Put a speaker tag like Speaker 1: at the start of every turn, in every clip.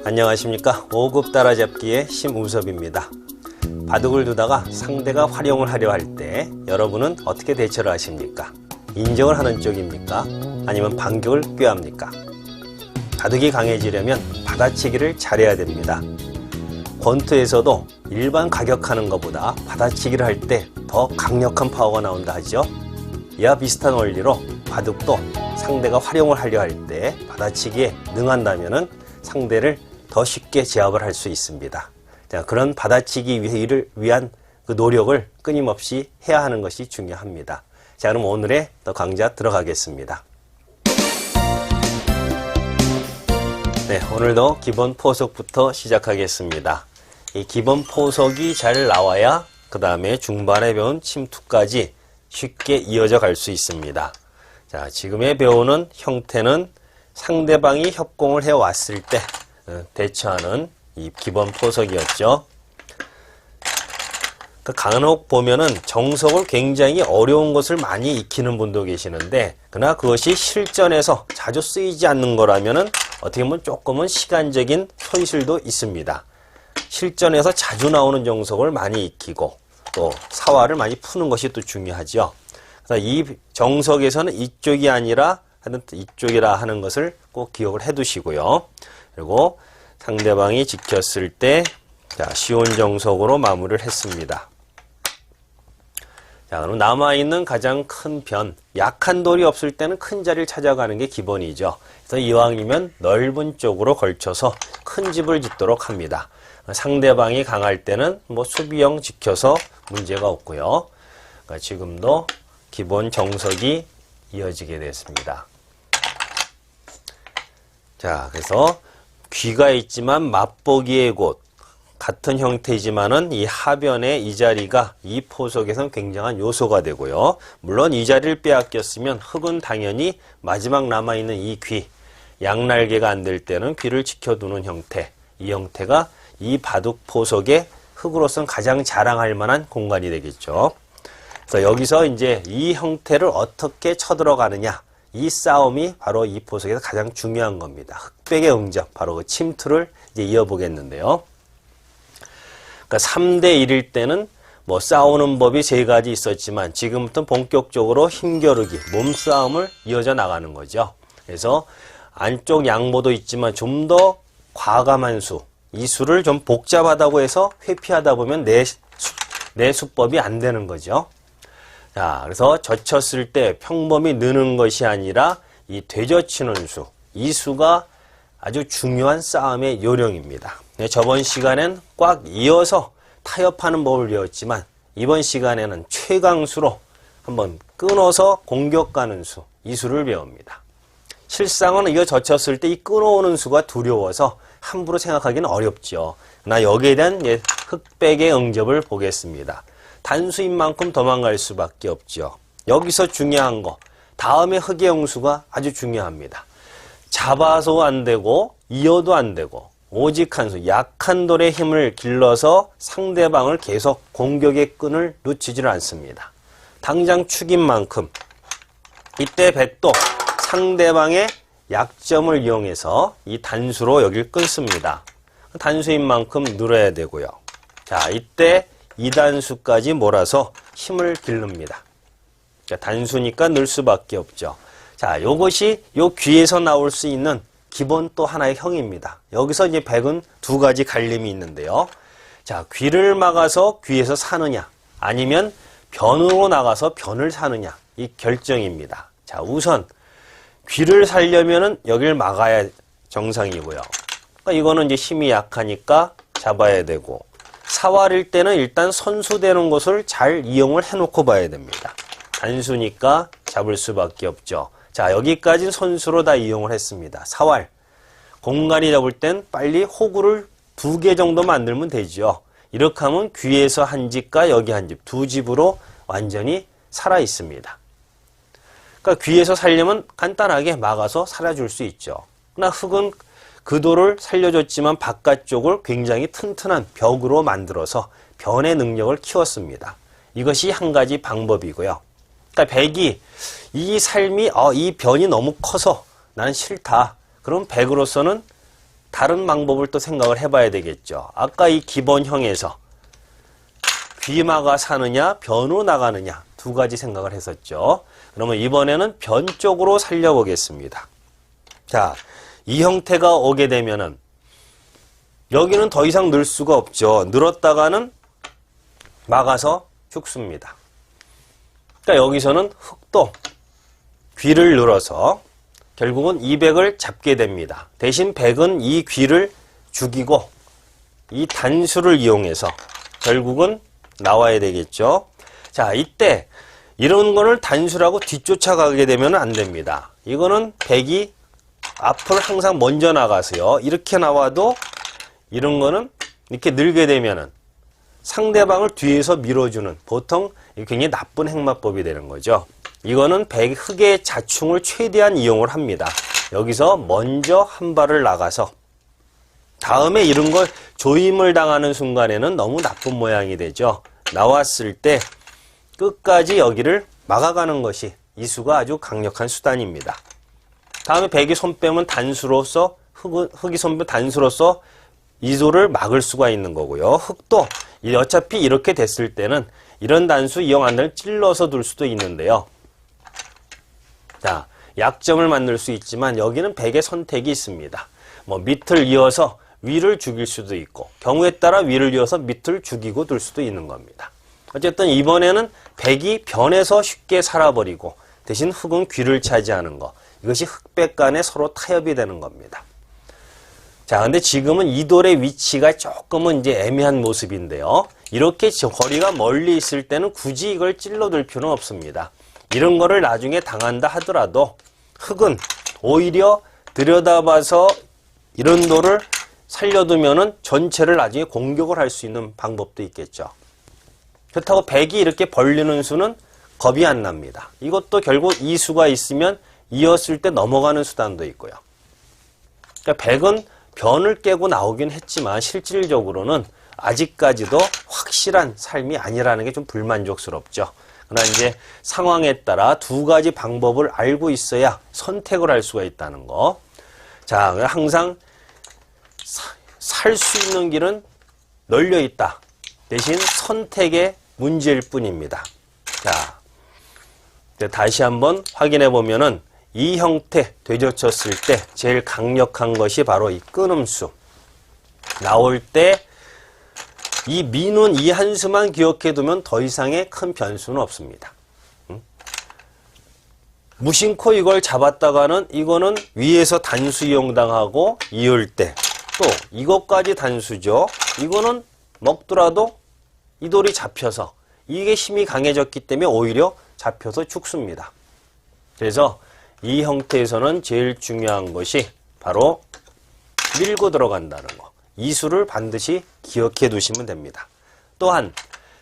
Speaker 1: 안녕하십니까. 5급 따라잡기의 심우섭입니다. 바둑을 두다가 상대가 활용을 하려 할 때 여러분은 어떻게 대처를 하십니까? 인정을 하는 쪽입니까? 아니면 반격을 꾀합니까? 바둑이 강해지려면 받아치기를 잘해야 됩니다. 권투에서도 일반 가격하는 것보다 받아치기를 할 때 더 강력한 파워가 나온다 하죠. 이와 비슷한 원리로 바둑도 상대가 활용을 하려 할 때 받아치기에 능한다면 상대를 더 쉽게 제압을 할 수 있습니다. 자, 그런 받아치기를 위한 그 노력을 끊임없이 해야 하는 것이 중요합니다. 자, 그럼 오늘의 더 강좌 들어가겠습니다. 네, 오늘도 기본 포석부터 시작하겠습니다. 이 기본 포석이 잘 나와야 그 다음에 중반에 배운 침투까지 쉽게 이어져 갈 수 있습니다. 자, 지금의 배우는 형태는 상대방이 협공을 해왔을 때 대처하는 이 기본 포석이었죠. 간혹 보면은 정석을 굉장히 어려운 것을 많이 익히는 분도 계시는데, 그러나 그것이 실전에서 자주 쓰이지 않는 거라면은 어떻게 보면 조금은 시간적인 손실도 있습니다. 실전에서 자주 나오는 정석을 많이 익히고 또 사활을 많이 푸는 것이 또 중요하죠. 그래서 이 정석에서는 이쪽이 아니라 이쪽이라 하는 것을 꼭 기억을 해 두시고요. 그리고 상대방이 지켰을 때 쉬운 정석으로 마무리를 했습니다. 자, 그럼 남아있는 가장 큰 변, 약한 돌이 없을 때는 큰 자리를 찾아가는 게 기본이죠. 그래서 이왕이면 넓은 쪽으로 걸쳐서 큰 집을 짓도록 합니다. 상대방이 강할 때는 수비형 지켜서 문제가 없고요. 그러니까 지금도 기본 정석이 이어지게 됐습니다. 자, 그래서 귀가 있지만 맛보기의 곳, 같은 형태이지만은 이 하변의 이 자리가 이 포석에선 굉장한 요소가 되고요. 물론 이 자리를 빼앗겼으면 흙은 당연히 마지막 남아있는 이 귀, 양날개가 안 될 때는 귀를 지켜두는 형태, 이 형태가 이 바둑 포석의 흙으로서는 가장 자랑할 만한 공간이 되겠죠. 그래서 여기서 이제 이 형태를 어떻게 쳐들어가느냐, 이 싸움이 바로 이 포석에서 가장 중요한 겁니다. 흑백의 응접, 바로 그 침투를 이제 이어보겠는데요. 그러니까 3대 1일 때는 싸우는 법이 세 가지 있었지만 지금부터는 본격적으로 힘겨루기, 몸싸움을 이어져 나가는 거죠. 그래서 안쪽 양보도 있지만 좀 더 과감한 수, 이 수를 좀 복잡하다고 해서 회피하다 보면 내 수법이 안 되는 거죠. 자, 그래서 젖혔을 때 평범히 느는 것이 아니라 이 되젖히는 수, 이 수가 아주 중요한 싸움의 요령입니다. 저번 시간엔 꽉 이어서 타협하는 법을 배웠지만 이번 시간에는 최강수로 한번 끊어서 공격 가는 수, 이 수를 배웁니다. 실상은 이거 젖혔을 때 이 끊어오는 수가 두려워서 함부로 생각하기는 어렵죠. 그러나 여기에 대한 흑백의 응접을 보겠습니다. 단수인 만큼 도망갈 수밖에 없죠. 여기서 중요한 거, 다음에 흑의 응수가 아주 중요합니다. 잡아서 안 되고 이어도 안 되고 오직 한 수, 약한 돌의 힘을 길러서 상대방을 계속 공격의 끈을 놓치지를 않습니다. 당장 축인 만큼 이때 백도 상대방의 약점을 이용해서 이 단수로 여길 끊습니다. 단수인 만큼 늘어야 되고요. 자, 이때 2단수까지 몰아서 힘을 기릅니다. 단수니까 늘 수밖에 없죠. 자, 요것이 요 귀에서 나올 수 있는 기본 또 하나의 형입니다. 여기서 이제 백은 두 가지 갈림이 있는데요. 자, 귀를 막아서 귀에서 사느냐, 아니면 변으로 나가서 변을 사느냐, 이 결정입니다. 자, 우선 귀를 살려면은 여길 막아야 정상이고요. 그러니까 이거는 이제 힘이 약하니까 잡아야 되고, 사활일 때는 일단 선수되는 것을 잘 이용을 해놓고 봐야 됩니다. 단수니까 잡을 수밖에 없죠. 자, 여기까지는 선수로 다 이용을 했습니다. 사활. 공간이 잡을 땐 빨리 호구를 2개 정도 만들면 되죠. 이렇게 하면 귀에서 한 집과 여기 한 집, 두 집으로 완전히 살아 있습니다. 그러니까 귀에서 살려면 간단하게 막아서 살아줄 수 있죠. 그러나 흙은 그 돌을 살려줬지만 바깥쪽을 굉장히 튼튼한 벽으로 만들어서 변의 능력을 키웠습니다. 이것이 한 가지 방법이고요. 그러니까 백이 이 삶이 이 변이 너무 커서 나는 싫다. 그럼 백으로서는 다른 방법을 또 생각을 해봐야 되겠죠. 아까 이 기본형에서 귀마가 사느냐 변으로 나가느냐 두 가지 생각을 했었죠. 그러면 이번에는 변 쪽으로 살려보겠습니다. 자, 이 형태가 오게 되면은 여기는 더 이상 늘 수가 없죠. 늘었다가는 막아서 죽습니다. 그러니까 여기서는 흙도 귀를 늘어서 결국은 200을 잡게 됩니다. 대신 100은 이 귀를 죽이고 이 단수를 이용해서 결국은 나와야 되겠죠. 자, 이때 이런 거를 단수라고 뒤쫓아가게 되면 안 됩니다. 이거는 100이 앞을 항상 먼저 나가서요. 이렇게 나와도 이런 거는 이렇게 늘게 되면은 상대방을 뒤에서 밀어주는 보통 굉장히 나쁜 행마법이 되는 거죠. 이거는 흙의 자충을 최대한 이용을 합니다. 여기서 먼저 한 발을 나가서 다음에 이런 걸 조임을 당하는 순간에는 너무 나쁜 모양이 되죠. 나왔을 때 끝까지 여기를 막아가는 것이 이수가 아주 강력한 수단입니다. 다음에 백이 손 빼면 단수로서 흙이 손 빼면 단수로서 이소를 막을 수가 있는 거고요. 흙도 어차피 이렇게 됐을 때는 이런 단수 이용 안 되면 찔러서 둘 수도 있는데요. 자, 약점을 만들 수 있지만 여기는 백의 선택이 있습니다. 뭐 밑을 이어서 위를 죽일 수도 있고 경우에 따라 위를 이어서 밑을 죽이고 둘 수도 있는 겁니다. 어쨌든 이번에는 백이 변해서 쉽게 살아버리고 대신 흙은 귀를 차지하는 거. 이것이 흙백 간에 서로 타협이 되는 겁니다. 자, 근데 지금은 이 돌의 위치가 조금은 이제 애매한 모습인데요. 이렇게 거리가 멀리 있을 때는 굳이 이걸 찔러둘 필요는 없습니다. 이런 거를 나중에 당한다 하더라도 흙은 오히려 들여다봐서 이런 돌을 살려두면은 전체를 나중에 공격을 할 수 있는 방법도 있겠죠. 그렇다고 백이 이렇게 벌리는 수는 겁이 안 납니다. 이것도 결국 이 수가 있으면 이었을 때 넘어가는 수단도 있고요. 그러니까 백은 변을 깨고 나오긴 했지만 실질적으로는 아직까지도 확실한 삶이 아니라는 게 좀 불만족스럽죠. 그러나 이제 상황에 따라 두 가지 방법을 알고 있어야 선택을 할 수가 있다는 거. 자, 항상 살 수 있는 길은 널려 있다. 대신 선택의 문제일 뿐입니다. 자, 다시 한번 확인해 보면은 이 형태 되젖혔을 때 제일 강력한 것이 바로 이 끊음수. 나올 때 이 미는 이 한 수만 기억해 두면 더 이상의 큰 변수는 없습니다. 무심코 이걸 잡았다가는 이거는 위에서 단수 이용당하고 이을 때 또 이것까지 단수죠. 이거는 먹더라도 이 돌이 잡혀서 이게 힘이 강해졌기 때문에 오히려 잡혀서 죽습니다. 그래서 이 형태에서는 제일 중요한 것이 바로 밀고 들어간다는 거. 이 수를 반드시 기억해 두시면 됩니다. 또한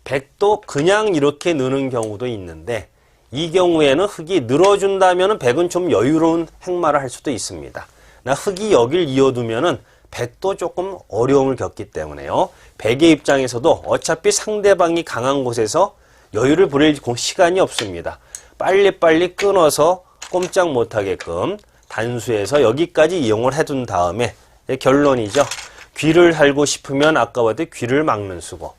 Speaker 1: 백도 그냥 이렇게 느는 경우도 있는데 이 경우에는 흙이 늘어준다면 백은 좀 여유로운 행마를 할 수도 있습니다. 나 흙이 여길 이어두면은 백도 조금 어려움을 겪기 때문에요. 백의 입장에서도 어차피 상대방이 강한 곳에서 여유를 부릴 시간이 없습니다. 빨리빨리 끊어서 꼼짝 못하게끔 단수해서 여기까지 이용을 해둔 다음에 결론이죠. 귀를 살고 싶으면 아까 봤듯이 귀를 막는 수고,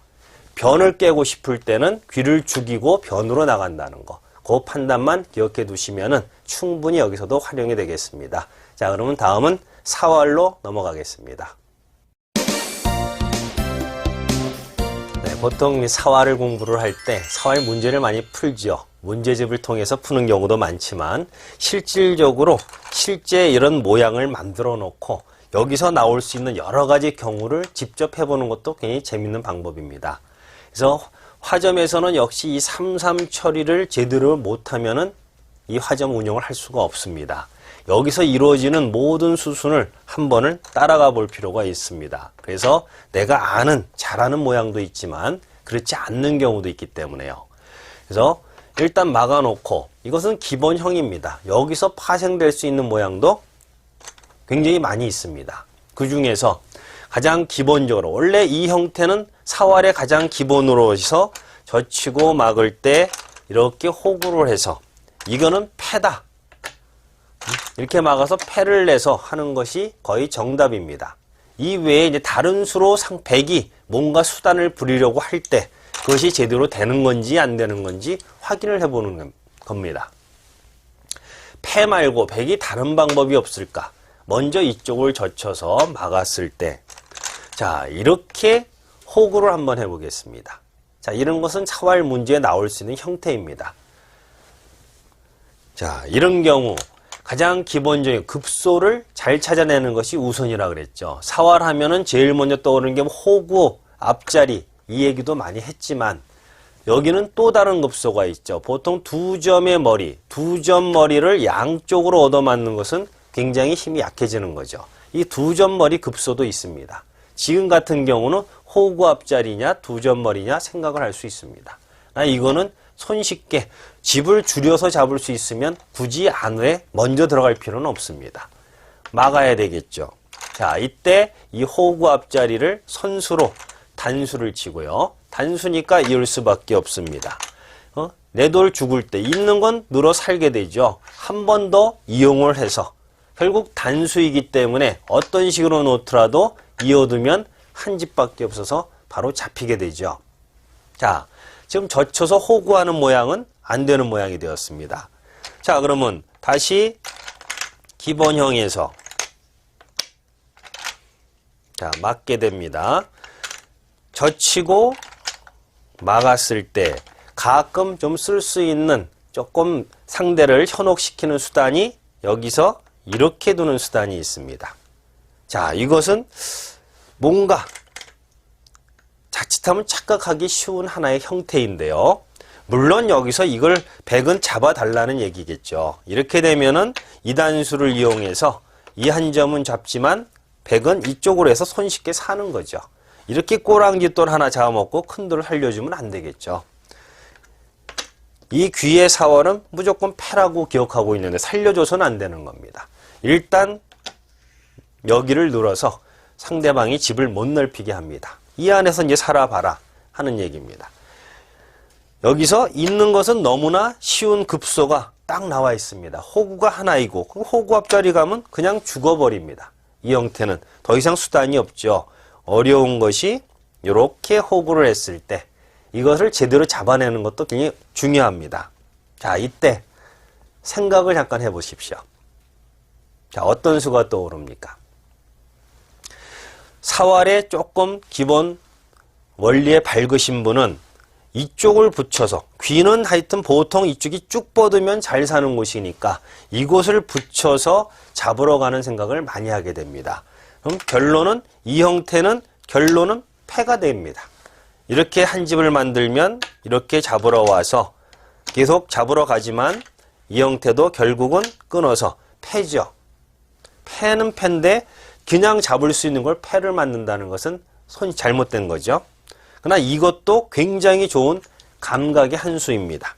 Speaker 1: 변을 깨고 싶을 때는 귀를 죽이고 변으로 나간다는 거. 그 판단만 기억해 두시면은 충분히 여기서도 활용이 되겠습니다. 자, 그러면 다음은 사활로 넘어가겠습니다. 네, 보통 사활을 공부를 할 때 사활 문제를 많이 풀죠. 문제집을 통해서 푸는 경우도 많지만 실질적으로 실제 이런 모양을 만들어 놓고 여기서 나올 수 있는 여러 가지 경우를 직접 해보는 것도 굉장히 재밌는 방법입니다. 그래서 화점에서는 역시 이 33 처리를 제대로 못하면은 이 화점 운영을 할 수가 없습니다. 여기서 이루어지는 모든 수순을 한 번을 따라가 볼 필요가 있습니다. 그래서 내가 아는, 잘하는 모양도 있지만 그렇지 않는 경우도 있기 때문에요. 그래서 일단 막아놓고 이것은 기본형입니다. 여기서 파생될 수 있는 모양도 굉장히 많이 있습니다. 그 중에서 가장 기본적으로 원래 이 형태는 사활의 가장 기본으로 해서 젖히고 막을 때 이렇게 호구를 해서 이거는 패다. 이렇게 막아서 패를 내서 하는 것이 거의 정답입니다. 이 외에 이제 다른 수로 백이 뭔가 수단을 부리려고 할 때 그것이 제대로 되는 건지 안 되는 건지 확인을 해보는 겁니다. 패 말고 백이 다른 방법이 없을까? 먼저 이쪽을 젖혀서 막았을 때, 자, 이렇게 호구를 한번 해보겠습니다. 자, 이런 것은 사활 문제에 나올 수 있는 형태입니다. 자, 이런 경우 가장 기본적인 급소를 잘 찾아내는 것이 우선이라 그랬죠. 사활하면은 제일 먼저 떠오르는 게 호구, 앞자리, 이 얘기도 많이 했지만 여기는 또 다른 급소가 있죠. 보통 두 점의 머리, 두 점 머리를 양쪽으로 얻어맞는 것은 굉장히 힘이 약해지는 거죠. 이 두 점 머리 급소도 있습니다. 지금 같은 경우는 호구 앞자리냐 두 점 머리냐 생각을 할 수 있습니다. 이거는 손쉽게 집을 줄여서 잡을 수 있으면 굳이 안에 먼저 들어갈 필요는 없습니다. 막아야 되겠죠. 자, 이때 이 호구 앞자리를 선수로 단수를 치고요. 단수니까 이을 수밖에 없습니다. 내 돌 죽을 때 있는 건 늘어 살게 되죠. 한 번 더 이용을 해서 결국 단수이기 때문에 어떤 식으로 놓더라도 이어두면 한 집밖에 없어서 바로 잡히게 되죠. 자, 지금 젖혀서 호구하는 모양은 안 되는 모양이 되었습니다. 자, 그러면 다시 기본형에서 자, 막게 됩니다. 젖히고 막았을 때 가끔 좀 쓸 수 있는 조금 상대를 현혹시키는 수단이 여기서 이렇게 두는 수단이 있습니다. 자, 이것은 뭔가 자칫하면 착각하기 쉬운 하나의 형태인데요. 물론 여기서 이걸 백은 잡아달라는 얘기겠죠. 이렇게 되면은 이 단수를 이용해서 이 한 점은 잡지만 백은 이쪽으로 해서 손쉽게 사는 거죠. 이렇게 꼬랑지돌 하나 잡아먹고 큰 돌을 살려주면 안 되겠죠. 이 귀의 사월은 무조건 패라고 기억하고 있는데 살려줘서는 안 되는 겁니다. 일단 여기를 눌러서 상대방이 집을 못 넓히게 합니다. 이 안에서 이제 살아봐라 하는 얘기입니다. 여기서 있는 것은 너무나 쉬운 급소가 딱 나와 있습니다. 호구가 하나이고 호구 앞자리 가면 그냥 죽어버립니다. 이 형태는 더 이상 수단이 없죠. 어려운 것이 이렇게 호구를 했을 때 이것을 제대로 잡아내는 것도 굉장히 중요합니다. 자, 이때 생각을 잠깐 해보십시오. 자, 어떤 수가 떠오릅니까? 사활에 조금 기본 원리에 밝으신 분은 이쪽을 붙여서 귀는 하여튼 보통 이쪽이 쭉 뻗으면 잘 사는 곳이니까 이곳을 붙여서 잡으러 가는 생각을 많이 하게 됩니다. 그럼 결론은 이 형태는 결론은 패가 됩니다. 이렇게 한 집을 만들면 이렇게 잡으러 와서 계속 잡으러 가지만 이 형태도 결국은 끊어서 패죠. 패는 패인데 그냥 잡을 수 있는 걸 패를 맞는다는 것은 손이 잘못된 거죠. 그러나 이것도 굉장히 좋은 감각의 한 수입니다.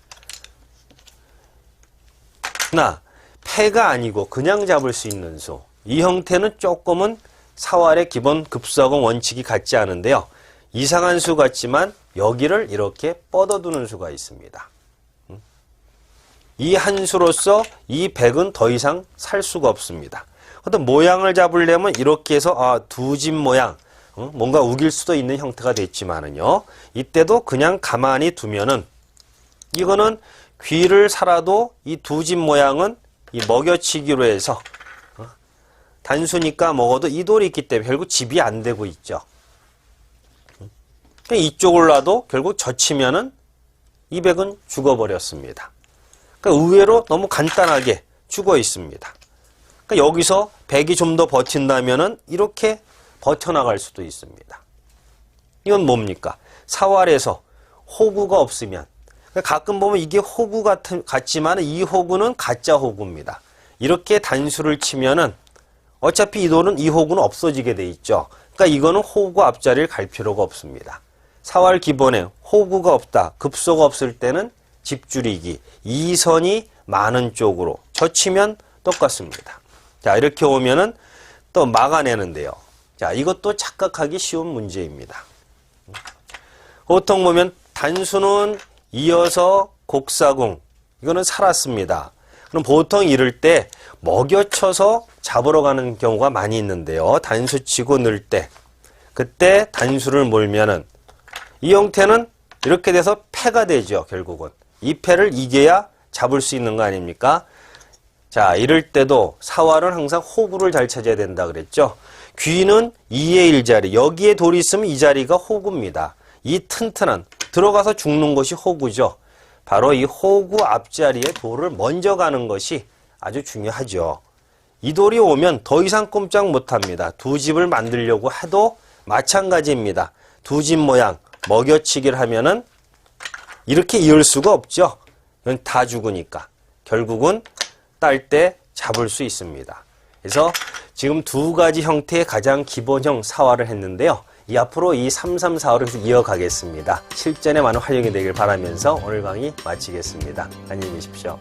Speaker 1: 그러나 패가 아니고 그냥 잡을 수 있는 수. 이 형태는 조금은 사활의 기본 급수하고 원칙이 같지 않은데요. 이상한 수 같지만 여기를 이렇게 뻗어두는 수가 있습니다. 이 한 수로서 이 백은 더 이상 살 수가 없습니다. 어떤 모양을 잡으려면 이렇게 해서 두 집 모양, 뭔가 우길 수도 있는 형태가 됐지만은요. 이때도 그냥 가만히 두면은 이거는 귀를 살아도 이 두 집 모양은 이 먹여치기로 해서 단수니까 먹어도 이 돌이 있기 때문에 결국 집이 안 되고 있죠. 이쪽을 놔도 결국 젖히면은 이 백은 죽어버렸습니다. 그러니까 의외로 너무 간단하게 죽어 있습니다. 그러니까 여기서 백이 좀 더 버틴다면은 이렇게 버텨나갈 수도 있습니다. 이건 뭡니까? 사활에서 호구가 없으면 그러니까 가끔 보면 이게 호구 같지만 이 호구는 가짜 호구입니다. 이렇게 단수를 치면은 어차피 이 돌은 이 호구는 없어지게 돼 있죠. 그러니까 이거는 호구 앞자리를 갈 필요가 없습니다. 사활 기본에 호구가 없다, 급소가 없을 때는 집줄이기, 이 선이 많은 쪽으로 젖히면 똑같습니다. 자, 이렇게 오면은 또 막아내는데요. 자, 이것도 착각하기 쉬운 문제입니다. 보통 보면 단수는 이어서 곡사궁, 이거는 살았습니다. 그럼 보통 이럴 때 먹여쳐서 잡으러 가는 경우가 많이 있는데요. 단수 치고 넣을 때 그때 단수를 몰면은 이 형태는 이렇게 돼서 패가 되죠. 결국은 이 패를 이겨야 잡을 수 있는 거 아닙니까? 자, 이럴 때도 사활은 항상 호구를 잘 찾아야 된다 그랬죠. 귀는 2의 1 자리, 여기에 돌이 있으면 이 자리가 호구입니다. 이 튼튼한 들어가서 죽는 것이 호구죠. 바로 이 호구 앞자리에 돌을 먼저 가는 것이 아주 중요하죠. 이 돌이 오면 더 이상 꼼짝 못합니다. 두 집을 만들려고 해도 마찬가지입니다. 두 집 모양 먹여치기를 하면은 이렇게 이을 수가 없죠. 이건 다 죽으니까 결국은 딸 때 잡을 수 있습니다. 그래서 지금 두 가지 형태의 가장 기본형 사활을 했는데요. 이 앞으로 이 3-3-4를 이어가겠습니다. 실전에 많은 활용이 되길 바라면서 오늘 강의 마치겠습니다. 안녕히 계십시오.